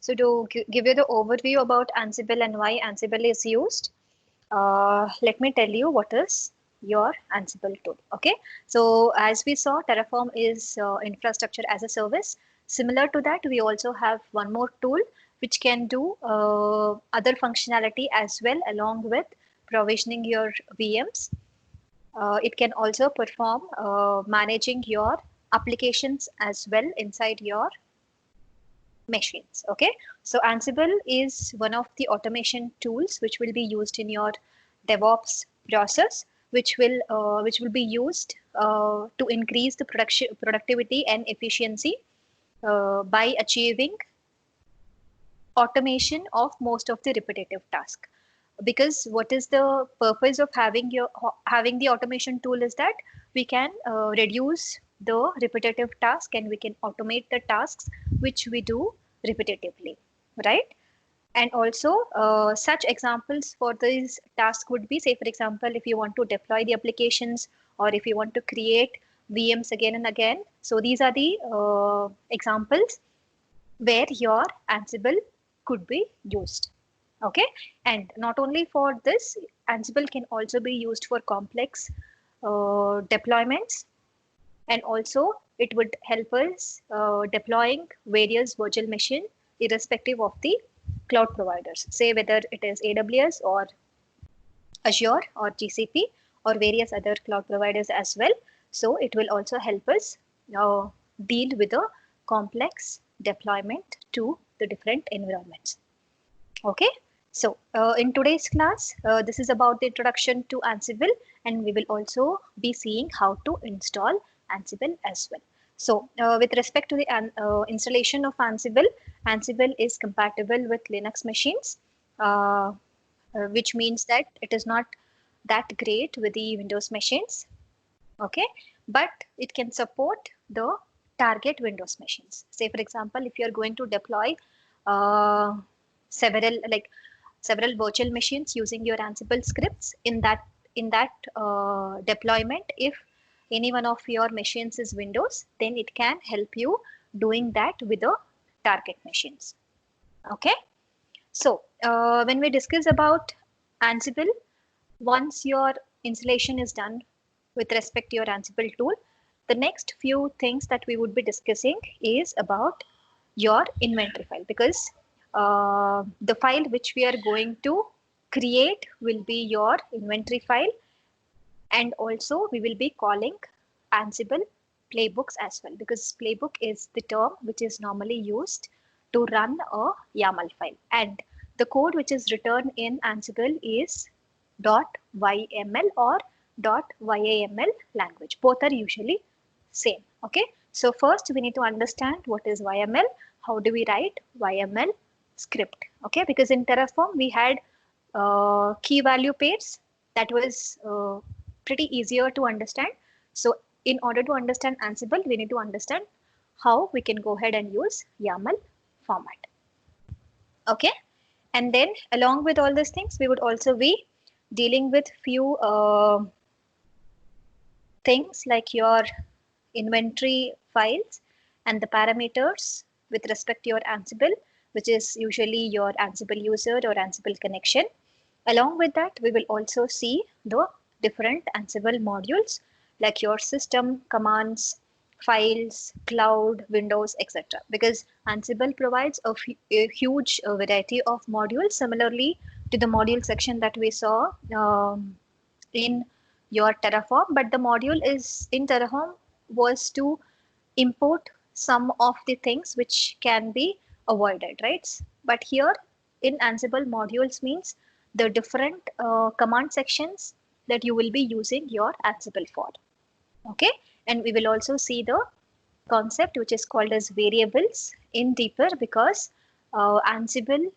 So to give you the overview about Ansible and why Ansible is used, let me tell you what is your Ansible tool. Okay, so as we saw, Terraform is infrastructure as a service. Similar to that, we also have one more tool which can do other functionality as well, along with provisioning your VMs. It can also perform managing your applications as well inside your machines. Okay, so Ansible is one of the automation tools which will be used in your DevOps process, which will be used to increase the productivity and efficiency by achieving automation of most of the repetitive task. Because what is the purpose of having the automation tool is that we can reduce the repetitive task and we can automate the tasks which we do repetitively, right? And also such examples for this task would be, say for example, if you want to deploy the applications or if you want to create VMs again and again. So these are the examples where your Ansible could be used. Okay, and not only for this, Ansible can also be used for complex deployments, and also it would help us deploying various virtual machine irrespective of the cloud providers, say whether it is AWS or Azure or GCP or various other cloud providers as well. So it will also help us deal with a complex deployment to the different environments. Okay, so in today's class, this is about the introduction to Ansible, and we will also be seeing how to install Ansible as well. So with respect to the installation of Ansible, Ansible is compatible with Linux machines, which means that it is not that great with the Windows machines. Okay, but it can support the target Windows machines. Say for example, if you're going to deploy uh, several virtual machines using your Ansible scripts, in that deployment, if any one of your machines is Windows, then it can help you doing that with the target machines. Okay, so when we discuss about Ansible, once your installation is done with respect to your Ansible tool, the next few things that we would be discussing is about your inventory file, because the file which we are going to create will be your inventory file, and also we will be calling Ansible playbooks as well, because playbook is the term which is normally used to run a YAML file, and the code which is written in Ansible is .yml or .yaml language. Both are usually same. Okay, so first we need to understand what is YML. How do we write YML script? Okay, because in Terraform we had key value pairs that was pretty easier to understand. So in order to understand Ansible, we need to understand how we can go ahead and use YAML format. Okay, and then along with all these things, we would also be dealing with few things like your inventory files and the parameters with respect to your Ansible, which is usually your Ansible user or Ansible connection. Along with that, we will also see the different Ansible modules like your system, commands, files, cloud, Windows, etc. Because Ansible provides a huge variety of modules, similarly to the module section that we saw in your Terraform. But the module is in Terraform was to import some of the things which can be avoided, right? But here in Ansible, modules means the different command sections that you will be using your Ansible for. Okay, and we will also see the concept which is called as variables in deeper, because Ansible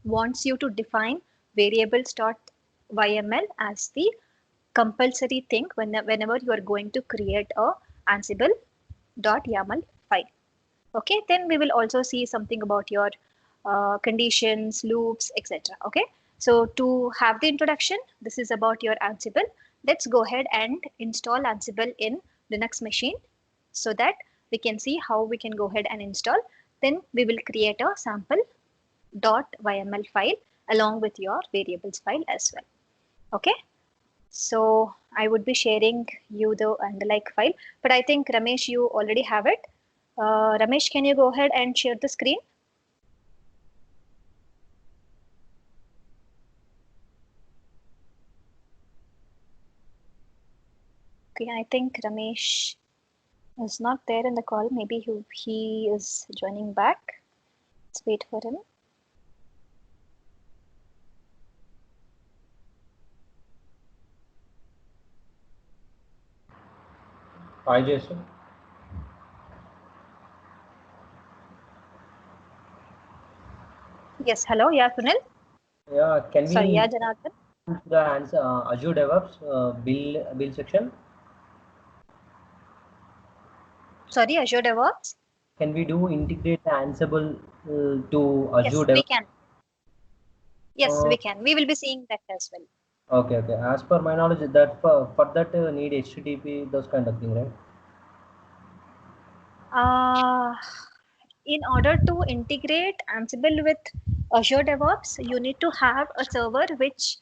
wants you to define variables.yml as the compulsory thing whenever you are going to create a Ansible.yaml file. Okay, then we will also see something about your conditions, loops, etc. Okay, so to have the introduction, this is about your Ansible. Let's go ahead and install Ansible in Linux machine so that we can see how we can go ahead and install. Then we will create a sample .yml file along with your variables file as well. Okay. So I would be sharing you the underlike file, but I think Ramesh, you already have it. Ramesh, can you go ahead and share the screen? Okay, I think Ramesh is not there in the call. Maybe he is joining back. Let's wait for him. Hi, Jason. Yes, hello. Yeah, Sunil. Yeah, can Sorry, yeah, we Janardhan. the answer Azure DevOps bill section? Sorry, Azure DevOps. Can we do integrate the Ansible to Yes, Azure we DevOps? can. Yes, Uh, we can. We will be seeing that as well. okay, okay. As per my knowledge, that for that need HTTP, those kind of thing, right? Uh, in order to integrate Ansible with Azure DevOps, you need to have a server which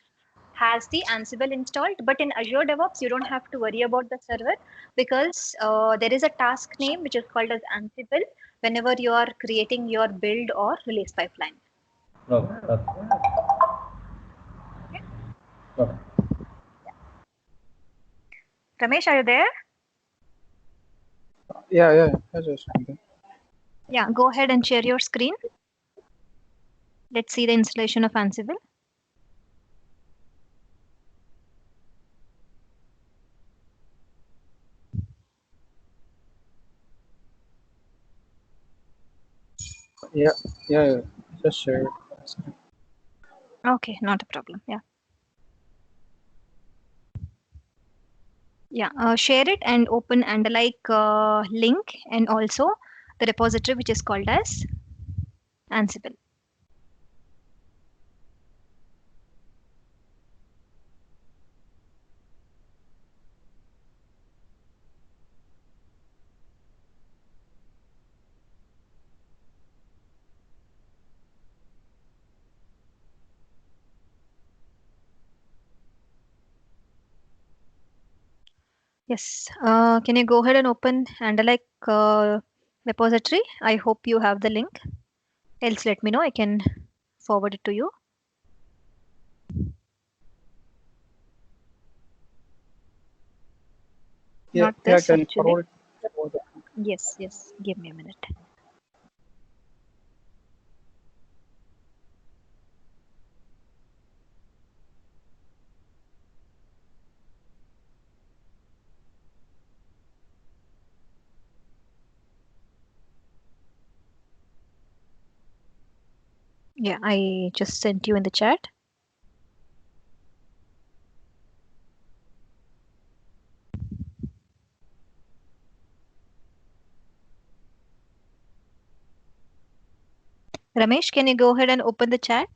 has the Ansible installed. But in Azure DevOps, you don't have to worry about the server because there is a task name which is called as Ansible whenever you are creating your build or release pipeline. Okay, okay, Okay. okay. Ramesh, are you there? Yeah, just Yeah, go ahead and share your screen. Let's see the installation of Ansible. yeah, just share it. Okay, not a problem. Yeah. Yeah, share it and open underlike link and also the repository which is called as Ansible. Yes, can you go ahead and open underlike repository? I hope you have the link. Else let me know. I can forward it to you. Not Yeah, this can you actually. forward it? Yes, yes. Give me a minute. Yeah, I just sent you in the chat. Ramesh, can you go ahead and open the chat?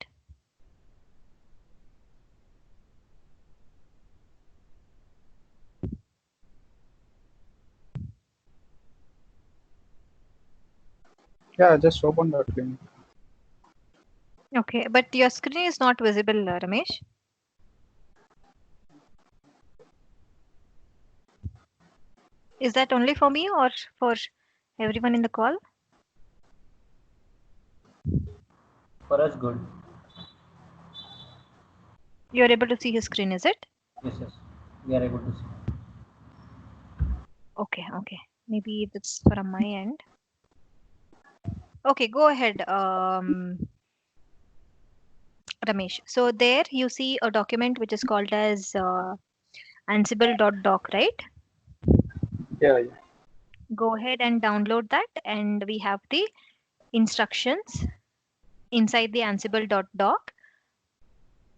Yeah, just open that link. Okay, but your screen is not visible, Ramesh. Is that only for me or for everyone in the call? For us, good. You're able to see his screen, is it? Yes, yes. We are able to see. Okay, okay. Maybe that's from my end. Okay, go ahead, Ramesh. So there you see a document which is called as ansible.doc, right? Yeah. Go ahead and download that, and we have the instructions inside the ansible.doc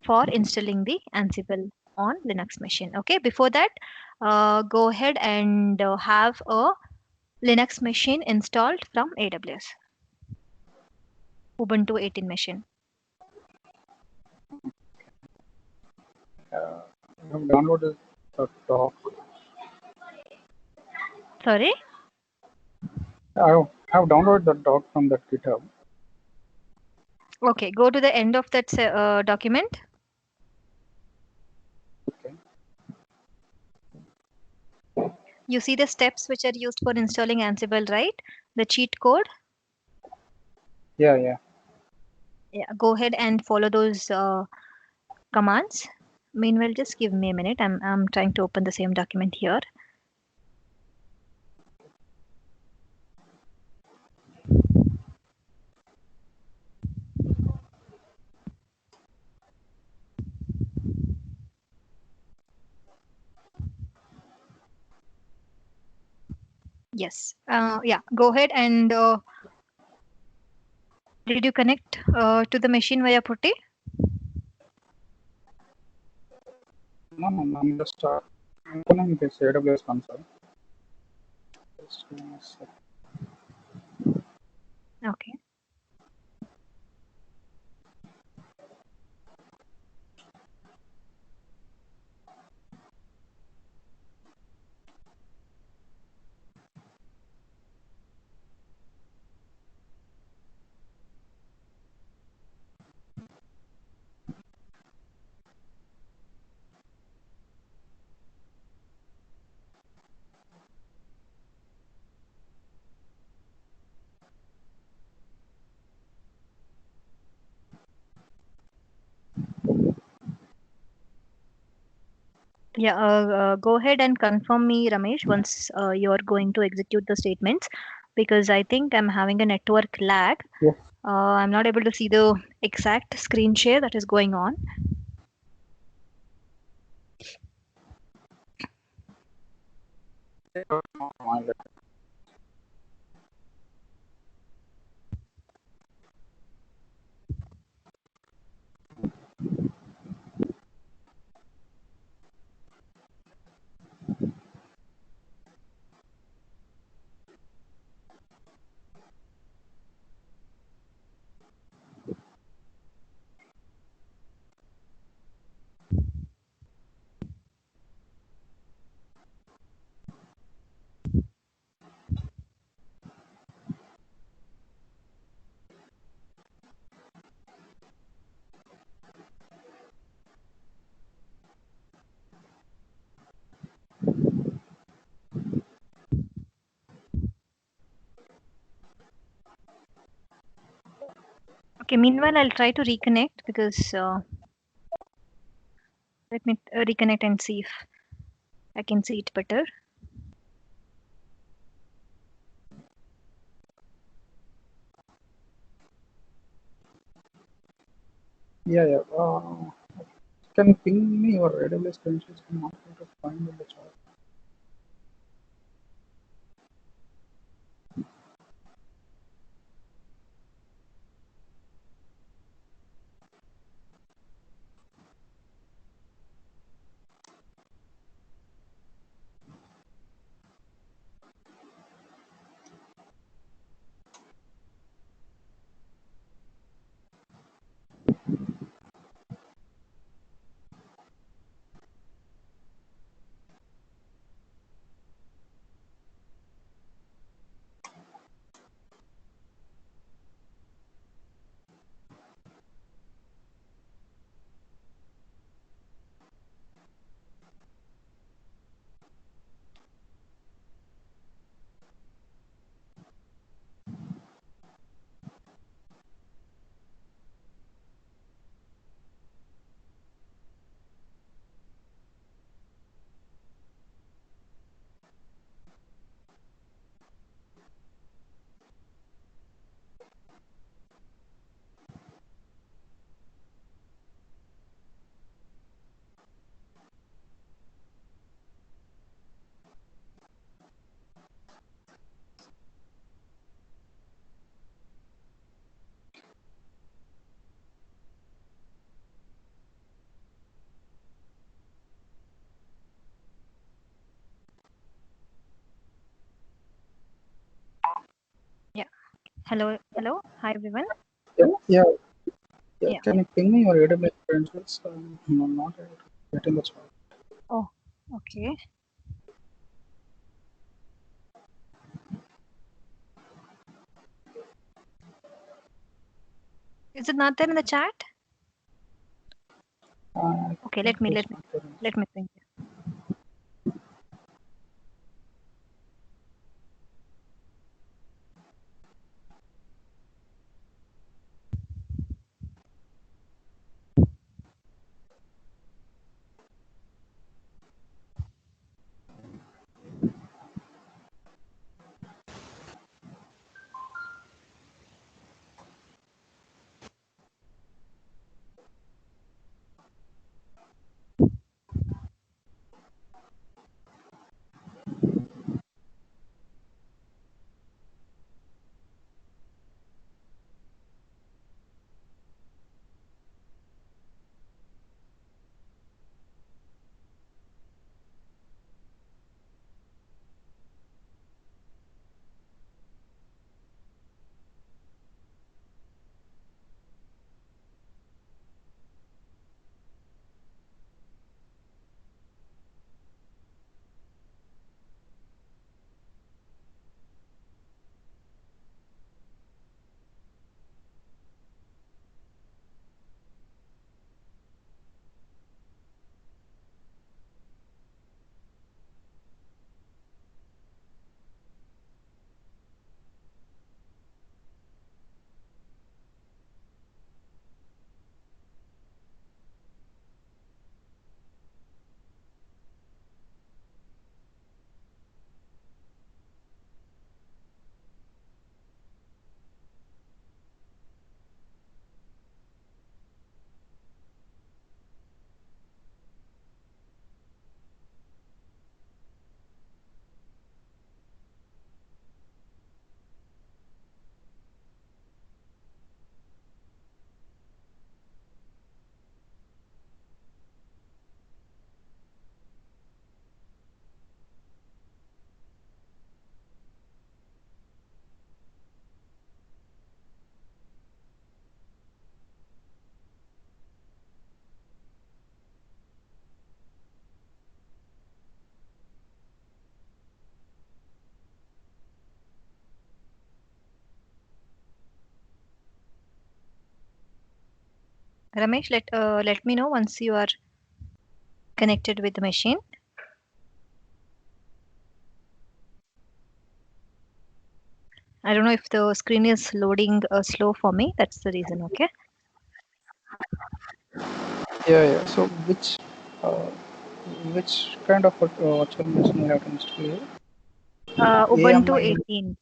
for installing the Ansible on Linux machine. Okay, before that, go ahead and have a Linux machine installed from AWS, Ubuntu 18 machine. I have downloaded the doc. Sorry? I have downloaded the doc from that GitHub. Okay, go to the end of that document. Okay. You see the steps which are used for installing Ansible, right? The cheat code. Yeah, yeah. Yeah, go ahead and follow those commands. Meanwhile, just give me a minute. I'm trying to open the same document here. Yes. Yeah. Go ahead and did you connect to the machine via Putty? No, no, I'm just opening this AWS console. Just give me a sec. Okay. Yeah. Go ahead and confirm me, Ramesh, once you're going to execute the statements, because I think I'm having a network lag. Yes. I'm not able to see the exact screen share that is going on. Okay. Meanwhile, I'll try to reconnect because let me reconnect and see if I can see it better. Yeah, yeah. Can you ping me your AWS credentials? I'm not able to find in the chat. Yeah. Hello. Hello. Hi, everyone. Yeah, yeah, yeah. Yeah. Can you ping me your AWS credentials? I'm not able to get in the chat. Oh, okay. Is it not there in the chat? I Okay, think it's not there. let me think. Ramesh, let me know once you are connected with the machine. I don't know if the screen is loading slow for me. That's the reason. Okay. Yeah. So uh, which kind of virtual machine you have to install here? Ubuntu AMI. 18.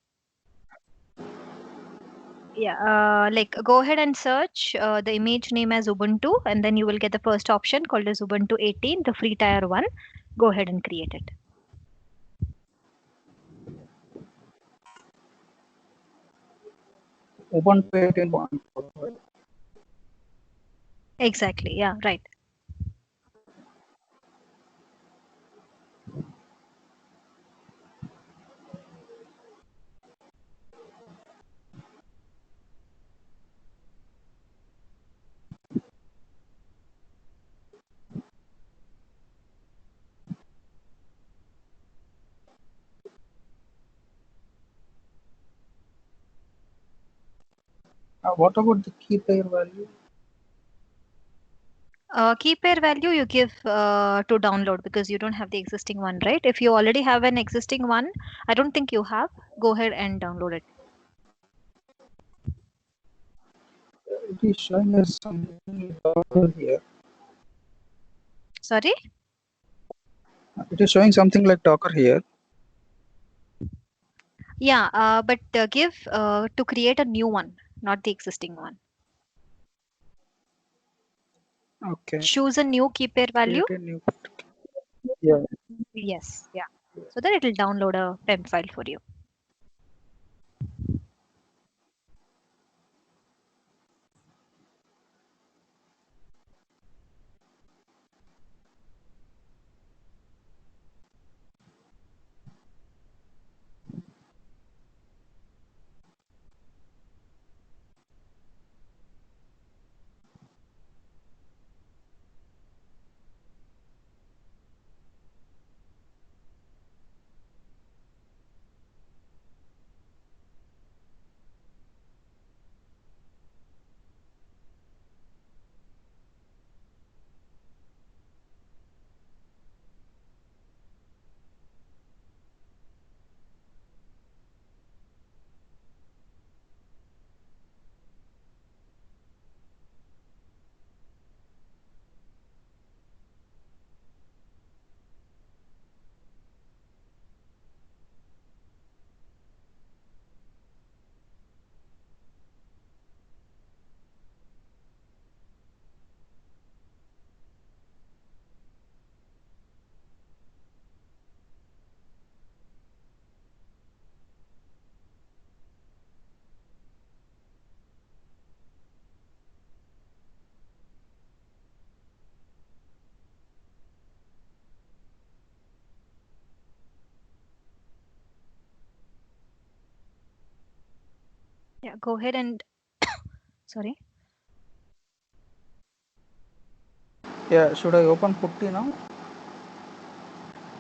Yeah. Like go ahead and search the image name as Ubuntu, and then you will get the first option called as Ubuntu 18, the free tier one. Go ahead and create it. Ubuntu 18.4. Exactly. Yeah. Right. What about the key pair value? Key pair value you give to download because you don't have the existing one, right? If you already have an existing one, I don't think you have. Go ahead and download it. It is showing as something Docker here. Sorry. It is showing something like Docker here. Yeah, but give to create a new one, not the existing one. Okay. Choose a new key pair value. Create a new. Yeah. Yes, yeah. So that it will download a temp file for you. Yeah, go ahead and sorry. Yeah, should I open putty now?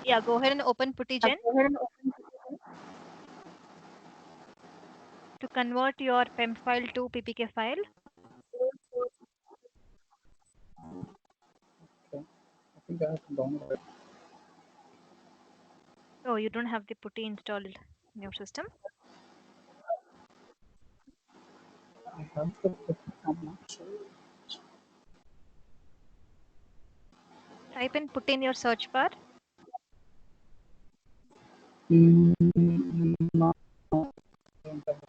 Yeah, go ahead and open PuttyGen to convert your PEM file to PPK file. Okay. I think I have to download it. Oh, you don't have the Putty installed in your system? I have the putty. I'm not sure. Type in Putty in your search bar. No, I don't have it.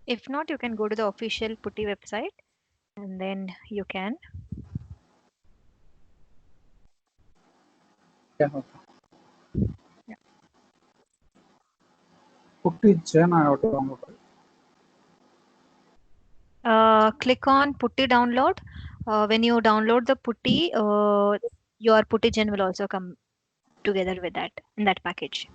If not, you can go to the official Putty website and then you can. Yeah, okay. Yeah. Putty Gen I have to download it. Click on Putty download. When you download the Putty, your PuttyGen will also come together with that in that package.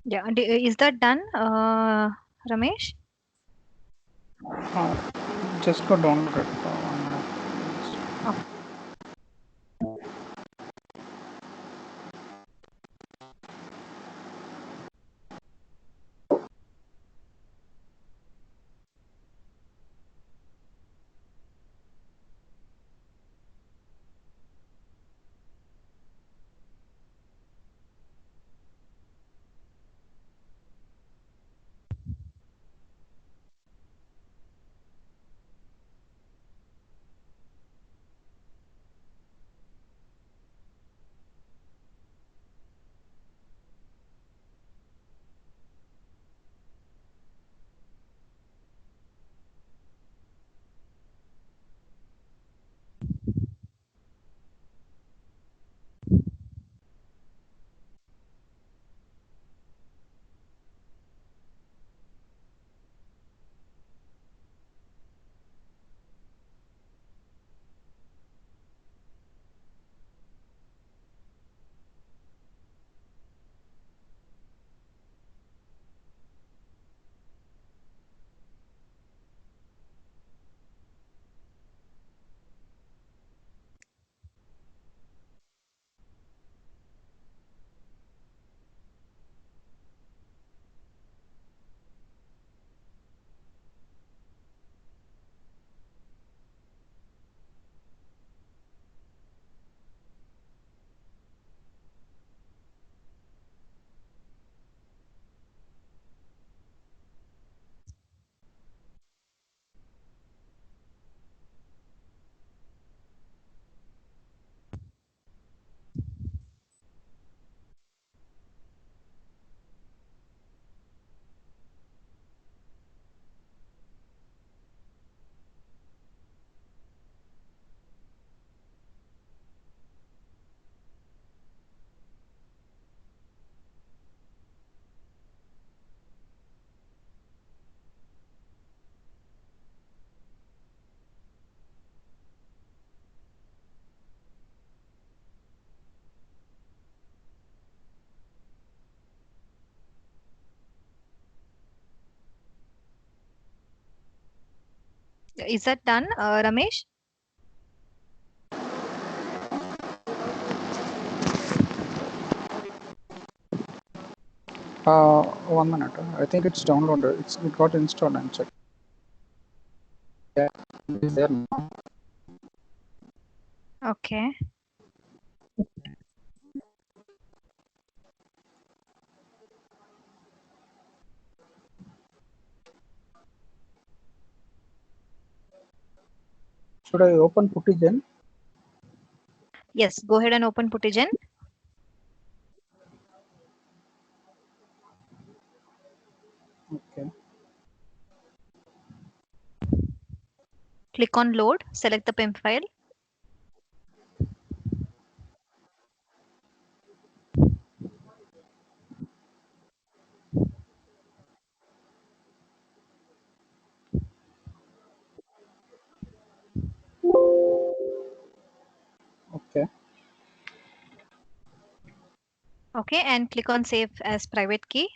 Yeah, is that done, Ramesh? Just got downloaded. Okay. Is that done, Ramesh? One minute. I think it's downloaded. It got installed and checked. Yeah, it's there now. Okay. Should I open Puttigen? Yes, go ahead and open Puttigen. Okay. Click on load, select the PIM file. Okay. Okay, and click on save as private key.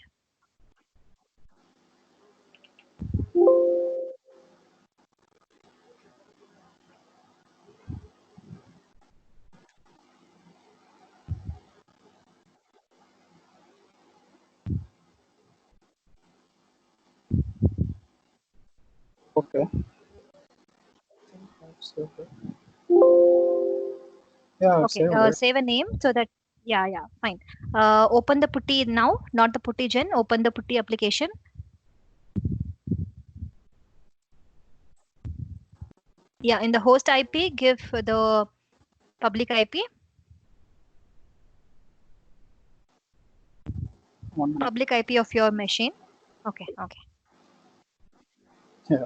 Okay. I've saved it. Yeah, I've Okay, saved it. save a name so that, yeah, fine. Open the putty now, not the Puttigen. Open the putty application. Yeah, in the host IP, give the public IP. One minute. Public IP of your machine. Okay. Yeah.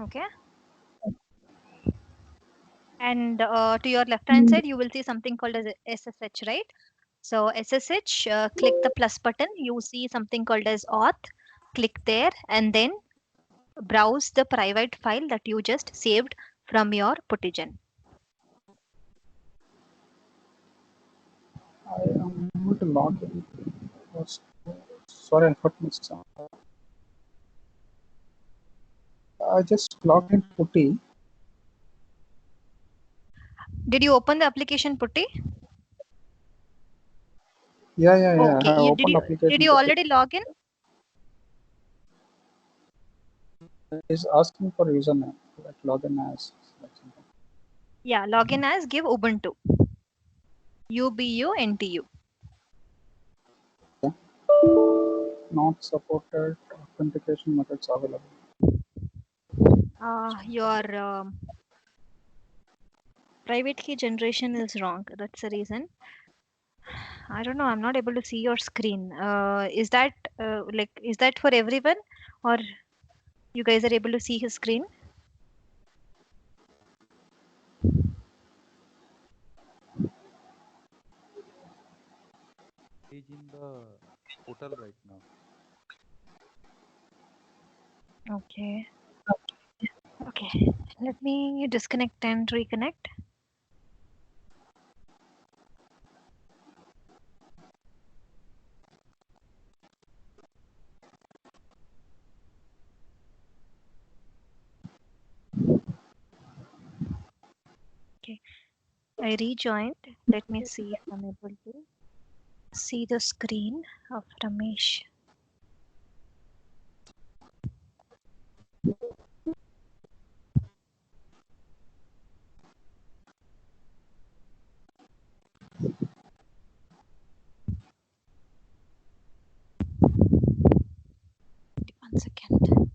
Okay. And to your left hand side, you will see something called as SSH, right? So SSH, click the plus button. You see something called as auth. Click there and then browse the private file that you just saved from your Puttigen. I am able to log in. Sorry, I got mixed up. I just logged in Putty. Did you open the application Putty? Yeah. I Okay. have opened Did application you Putty. already log in? It's asking for username, like login as like something. Yeah, login as give Ubuntu. UBUNTU. Okay. Not supported authentication methods available. Your private key generation is wrong. That's the reason. I don't know. I'm not able to see your screen. Is that for everyone, or you guys are able to see his screen? Page in the portal right now. Okay. Okay. Let me disconnect and reconnect. Okay. I rejoined. Let me see if I'm able to see the screen of Ramesh. One second.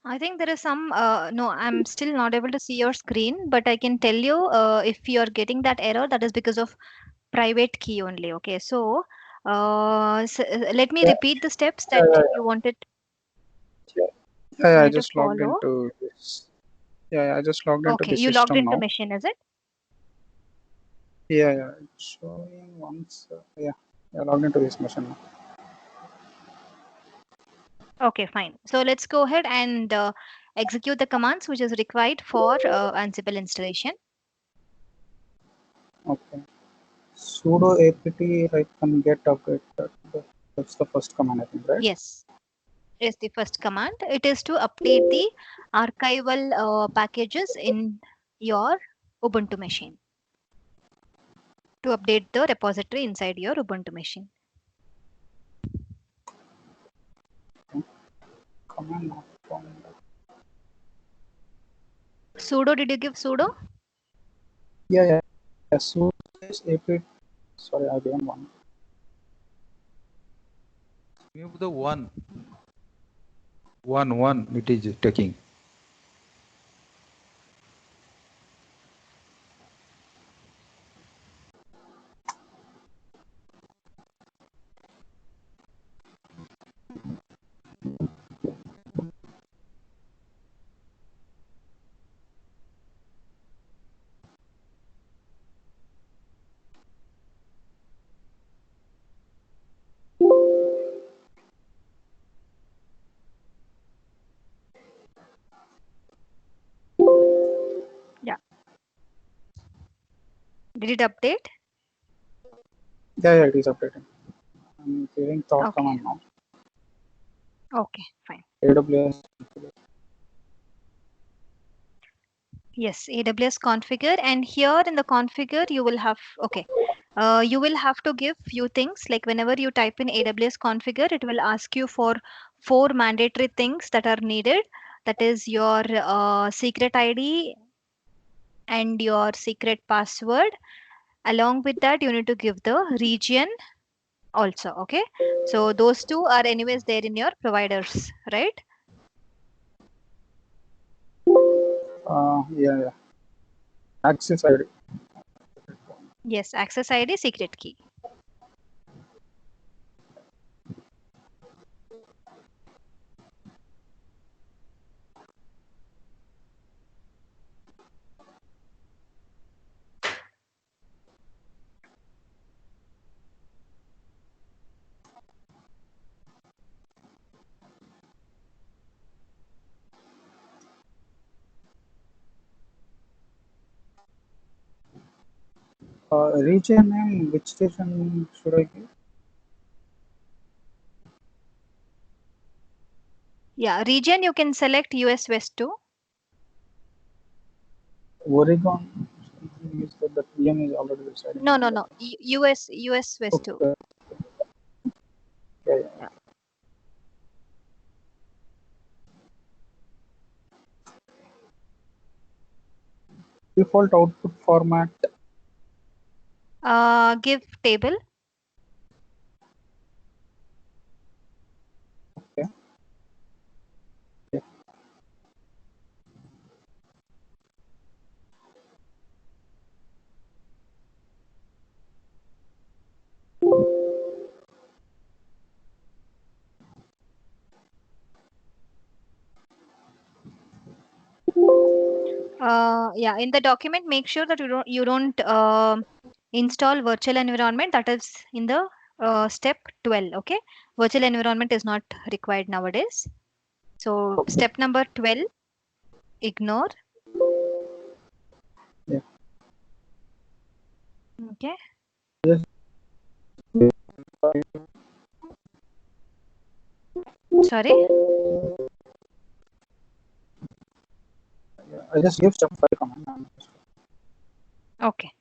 I think there is some, no, I'm still not able to see your screen, but I can tell you if you're getting that error, that is because of private key only. Okay, so let me Yeah, repeat the steps yeah, that yeah, you wanted. yeah. Yeah, You I need to just logged follow. into this. Yeah, I just logged into Okay, the you logged system into now. machine, is it? Yeah, it's showing once. Yeah, logged into this machine now. Okay, fine. So let's go ahead and execute the commands which is required for Ansible installation. Okay. Sudo apt hyphen get update. That's the first command, I think, right? Yes, is the first command. It is to update the archival packages in your Ubuntu machine. To update the repository inside your Ubuntu machine. Command not found. Sudo, did you give sudo? Yeah. Sudo apt. Sorry, I didn't want. Remove the one. One it is taking. Yeah. Did it update? Yeah, it is updating. I'm giving thought Okay. command now. Okay, fine. AWS. Yes, AWS configure, and here in the configure you will have, okay, you will have to give few things, like whenever you type in AWS configure, it will ask you for 4 mandatory things that are needed. That is your secret ID and your secret password. Along with that, you need to give the region also. Okay, so those two are anyways there in your providers, right? Yeah. Access ID. Yes, access ID, secret key. Region name. Which region should I give? Yeah, region you can select US West 2. Oregon. Something is that the VM is already deciding. No, US West 2. Okay. Yeah. Yeah. Default output format. Give table. Okay. Yeah. Yeah, in the document, make sure that you don't install virtual environment. That is in the step 12. Okay, virtual environment is not required nowadays. So Okay. step number 12, ignore. Yeah. Okay. Just, Sorry. I just give step 5 command. Okay.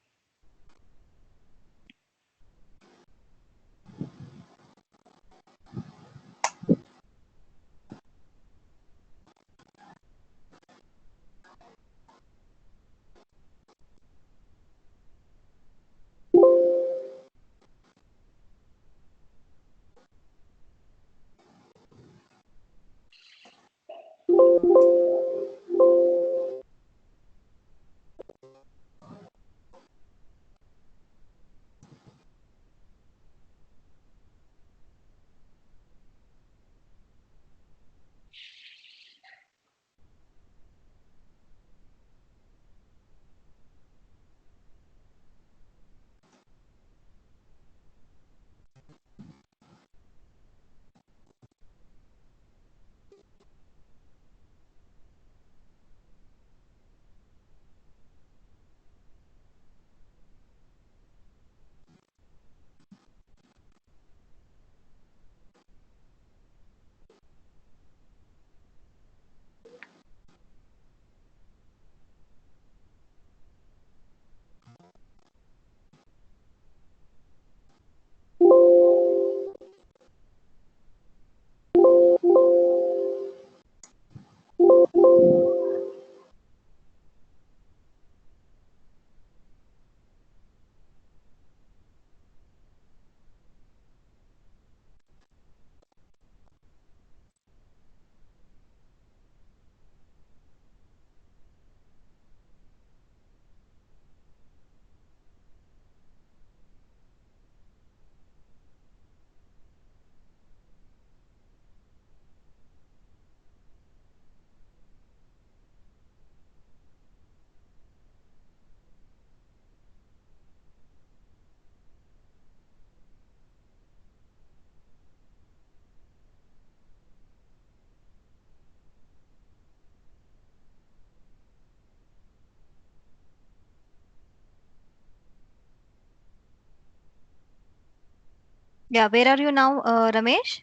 Yeah, where are you now, Ramesh?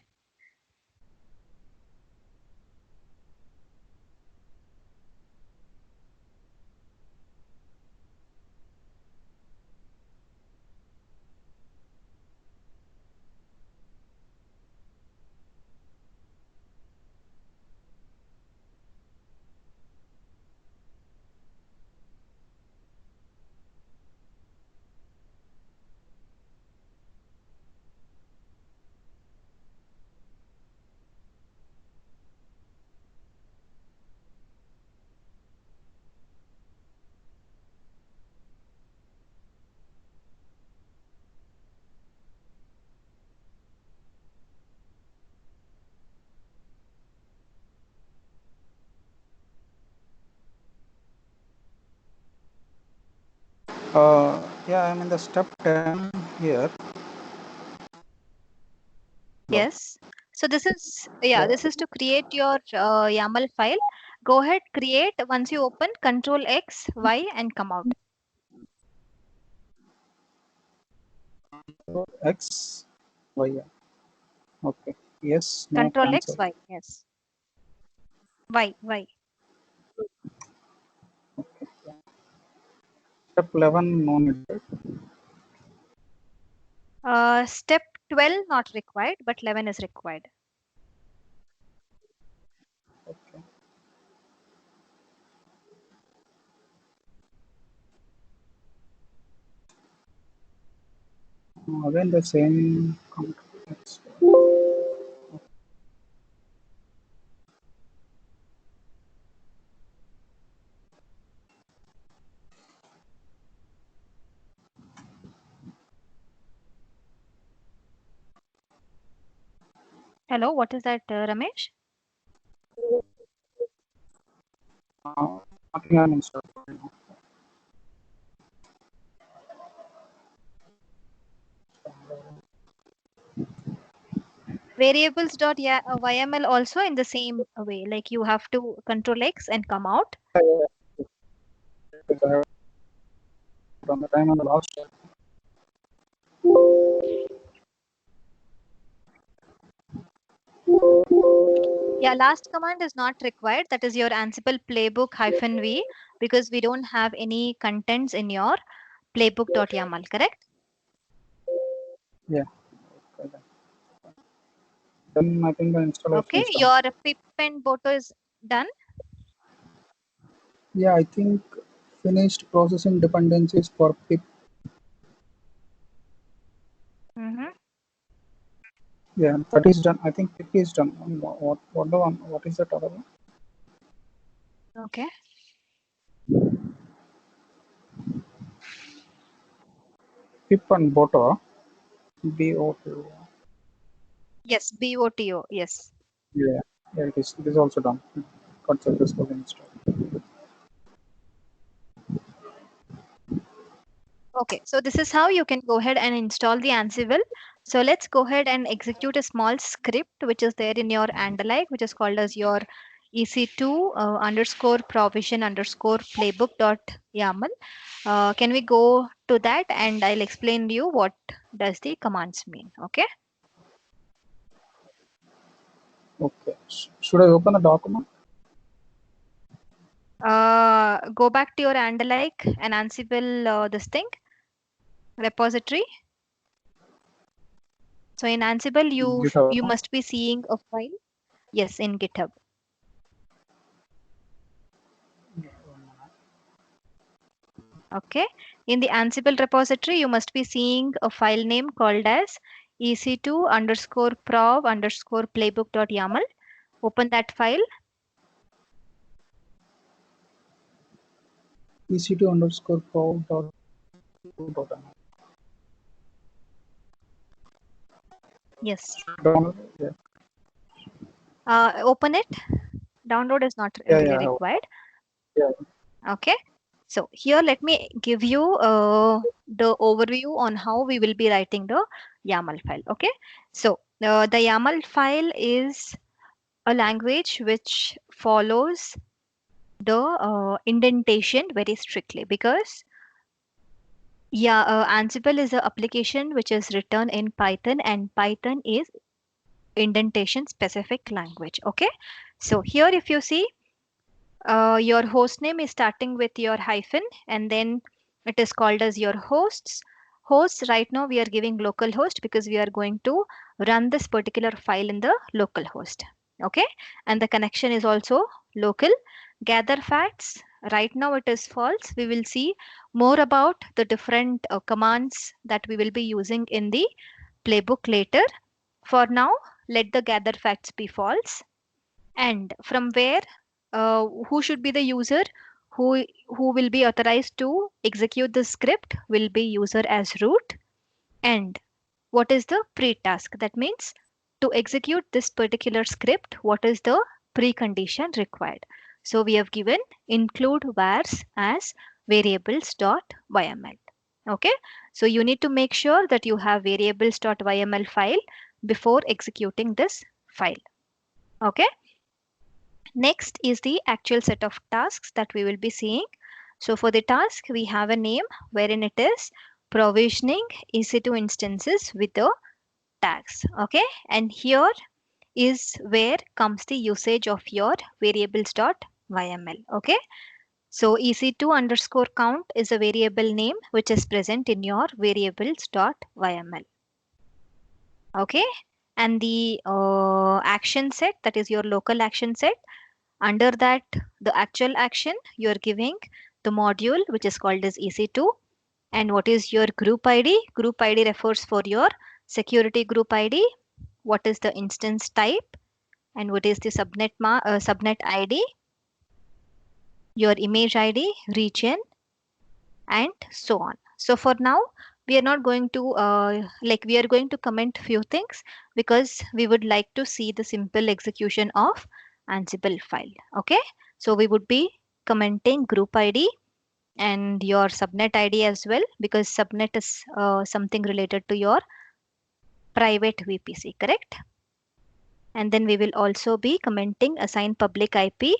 Yeah, I'm in the step 10 here. Hello. Yes. So this is, yeah, this is to create your YAML file. Go ahead, create. Once you open, Control X, Y, and come out. X, Y. Yeah. Okay. Yes, no, Control X, cancel. Y. Yes. Y, Y. Okay. Step 11, no need. Step 12 not required, but 11 is required. Okay. Again, the same. Hello, what is that, Ramesh? Nothing I'm installed. Variables.yml also in the same way, like you have to Control X and come out. Because I have done the time on the last step. Yeah, last command is not required. That is your Ansible playbook -v, because we don't have any contents in your playbook.yaml, correct? Yeah. Okay. Then I think the installation Okay, is done. your pip and boto is done. Yeah, I think finished processing dependencies for pip. Mm-hmm. Yeah, that is done. I think pip is done. What the one? What is that other one? Okay. Pip and boto. BOTO. Yes, BOTO. Yes. Yeah, yeah, it is also done. Got successfully installed. Okay, so this is how you can go ahead and install the Ansible. So let's go ahead and execute a small script which is there in your Andalike, which is called as your EC2 underscore provision underscore playbook dot YAML. Can we go to that and I'll explain to you what does the commands mean. Okay. Okay. Should I open the document? Go back to your Andalike and Ansible this thing repository. So in Ansible, GitHub. you must be seeing a file. Yes, in GitHub. Okay. In the Ansible repository, you must be seeing a file name called as ec2 underscore prov underscore playbook.yaml. Open that file. EC2 underscore pro dot dot. Yes. Download. Yeah. Open it. Download is not Yeah, really yeah, required. yeah. Okay. So here, let me give you the overview on how we will be writing the YAML file. Okay. So the YAML file is a language which follows the indentation very strictly, because Yeah, Ansible is an application which is written in Python, and Python is indentation specific language. Okay, so here if you see, your host name is starting with your hyphen, and then it is called as your hosts. Right now we are giving localhost because we are going to run this particular file in the localhost. Okay, and the connection is also local. Gather facts, right now it is false. We will see more about the different commands that we will be using in the playbook later. For now, let the gather facts be false. And from where, who should be the user who will be authorized to execute the script will be user as root. And what is the pre-task? That means to execute this particular script, what is the precondition required? So we have given include vars as variables.yml. Okay, so you need to make sure that you have variables.yml file before executing this file. Okay, next is the actual set of tasks that we will be seeing. So for the task, we have a name wherein it is provisioning EC2 instances with the tags. Okay, and here is where comes the usage of your variables.yml. Okay, so EC2 underscore count is a variable name which is present in your variables.yml. Okay, and the action set, that is your local action set. Under that, the actual action, you are giving the module which is called as EC2. And what is your group ID? Group ID refers for your security group ID. What is the instance type? And what is the subnet ID? Your image ID, region, and so on. So for now, we are not going to we are going to comment few things because we would like to see the simple execution of Ansible file. Okay, so we would be commenting group ID and your subnet ID as well, because subnet is something related to your private VPC, correct? And then we will also be commenting assign public IP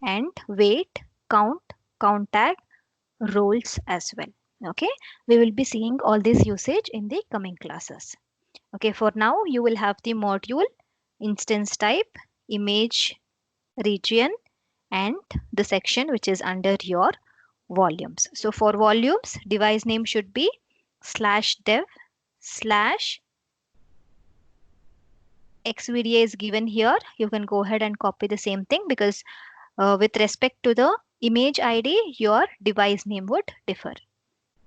and wait, count, count tag, roles as well. Okay, we will be seeing all this usage in the coming classes. Okay, for now you will have the module, instance type, image, region, and the section which is under your volumes. So for volumes, device name should be /dev/ xvda is given here. You can go ahead and copy the same thing because with respect to the image ID, your device name would differ.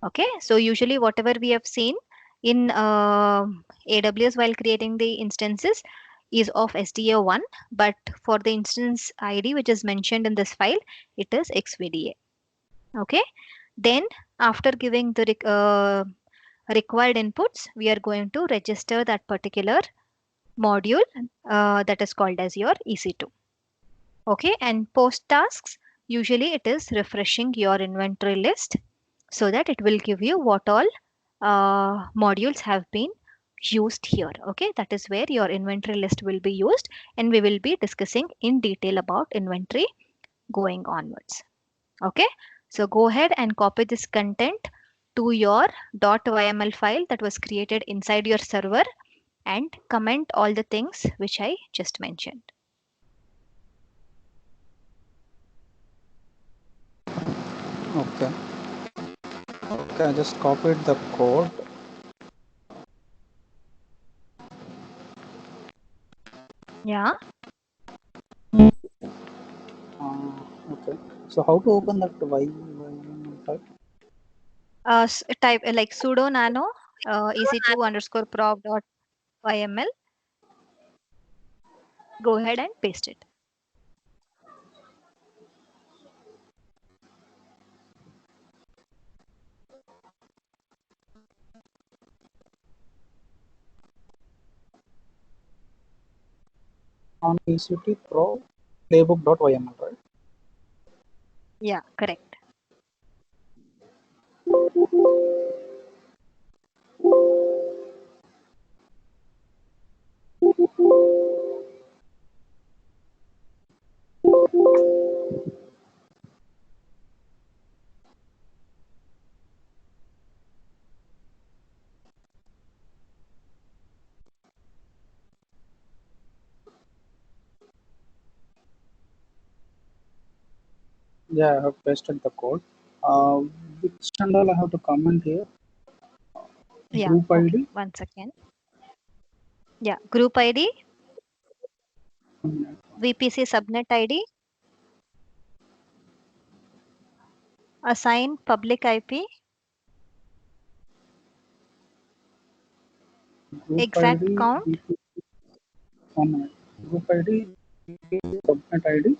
Okay, so usually whatever we have seen in AWS while creating the instances is of SDA1, but for the instance ID which is mentioned in this file, it is XVDA. Okay, then after giving the required inputs, we are going to register that particular module that is called as your EC2. Okay, and post tasks, usually it is refreshing your inventory list so that it will give you what all modules have been used here. Okay, that is where your inventory list will be used, and we will be discussing in detail about inventory going onwards. Okay, so go ahead and copy this content to your .yml file that was created inside your server and comment all the things which I just mentioned. Okay. Okay, I just copied the code. Yeah. Okay. So how to open that file? Type like sudo nano ec2 underscore proc dot yml. Go ahead and paste it. On ECT Pro playbook.yml, right? Yeah, correct. Yeah, I have pasted the code. Uh, which channel I have to comment here? Yeah, Group okay, ID. 1 second. Yeah, group ID, VPC subnet ID, assign public IP, Group exact ID. count, One minute. Group ID. Subnet ID.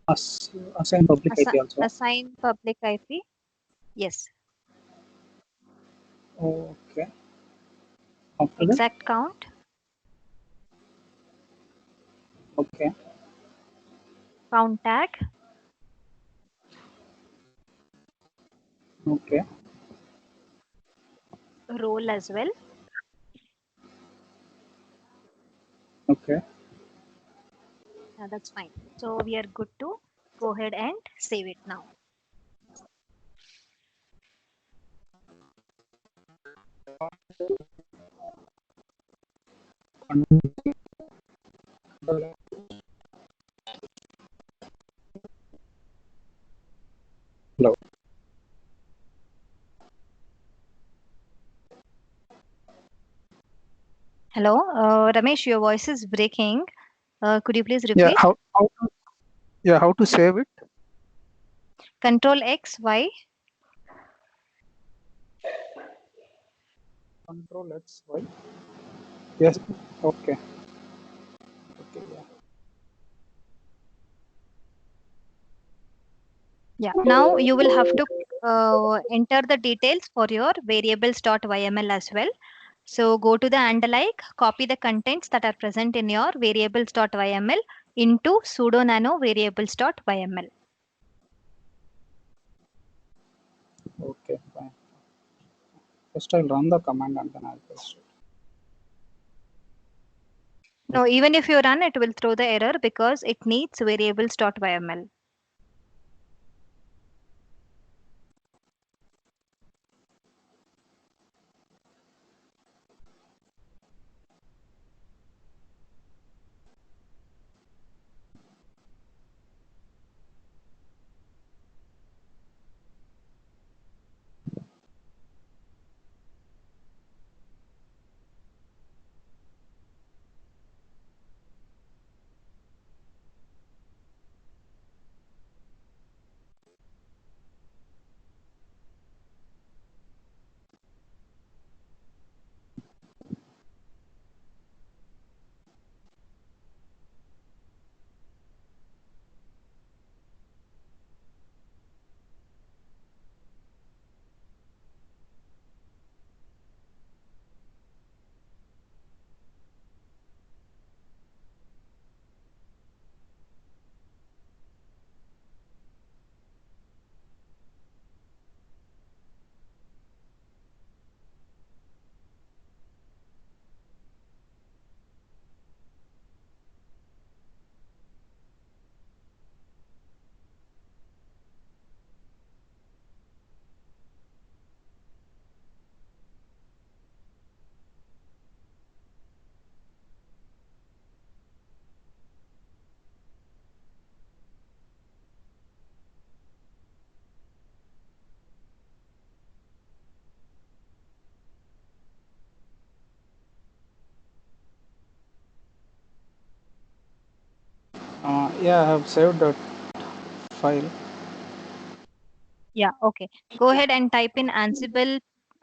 Assign public IP also. assign public IP. Yes, Okay. After that. exact count, Okay. count tag, Okay. role as well. Okay. Yeah, that's fine. So we are good to go ahead and save it now. Hello. Hello, Ramesh, your voice is breaking. Could you please Yeah, repeat? how to save it? Control X, Y. Control X, Y. Yes. Okay. Okay. Yeah. Yeah, now you will have to enter the details for your variables.yml as well. So go to the and-alike, copy the contents that are present in your variables.yml into sudo nano variables.yml. Okay. Fine. First, I'll run the command and then I'll paste it. No, even if you run, it will throw the error because it needs variables.yml. Yeah, I have saved that file. Yeah, okay. Go ahead and type in Ansible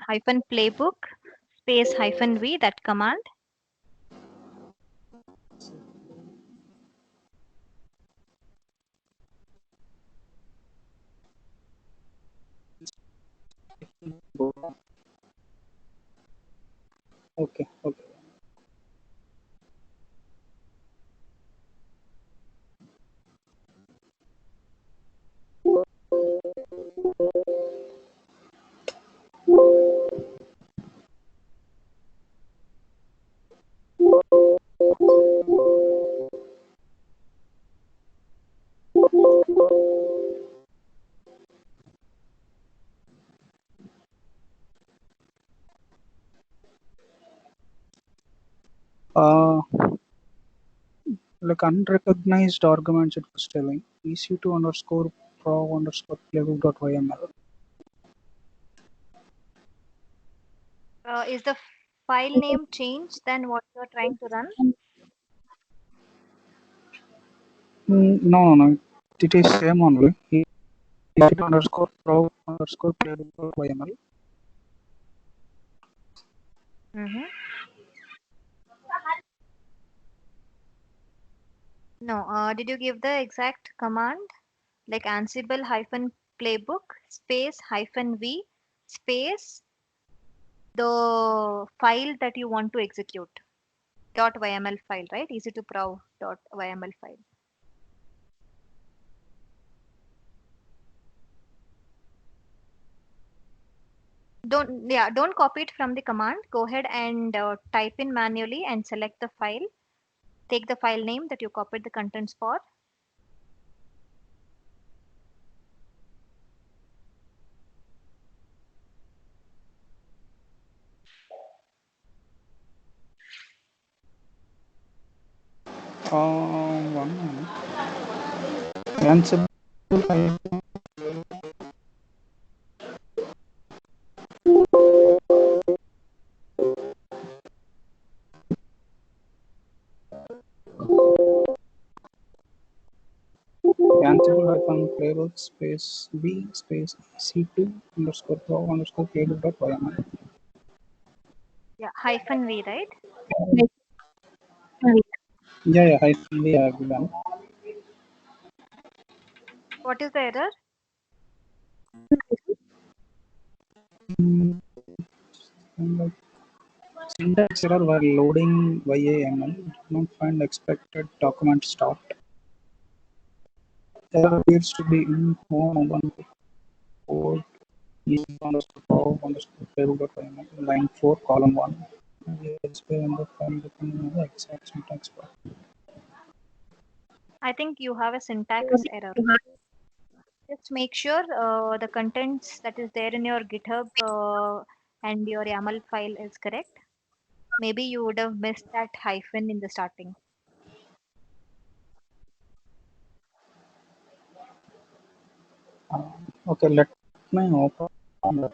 -playbook space -v, that command. Okay. Okay. Uh, like unrecognized arguments it was telling. EC2 underscore prow underscore playbook.yml. Is the file name changed than what you're trying to run? No. It is same only. EC2 underscore prow underscore playbook.yml. Mm-hmm. No, did you give the exact command like Ansible hyphen playbook space hyphen v space the file that you want to execute dot yml file, right? Easy to prow dot yml file. Don't copy it from the command. Go ahead and type in manually and select the file. Take the file name that you copied the contents for. One minute. Ansible Ansible hyphen playbook space v space EC2 underscore prow underscore playbook.yml. Yeah, hyphen v, right? Yeah, hyphen v I have given. What is the error? And like syntax error while loading YAML. Did not find expected document start. Error appears to be in home Ubuntu port EC2 underscore prow underscore playbook.yml. Line 4 column 1. Display on the file depending on the exact syntax part. I think you have a syntax error. Just make sure the contents that is there in your GitHub and your YAML file is correct. Maybe you would have missed that hyphen in the starting. Okay, let me open that.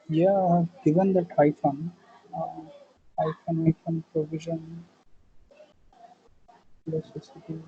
Yeah, I've given that hyphen. Hyphen provision plus SCP.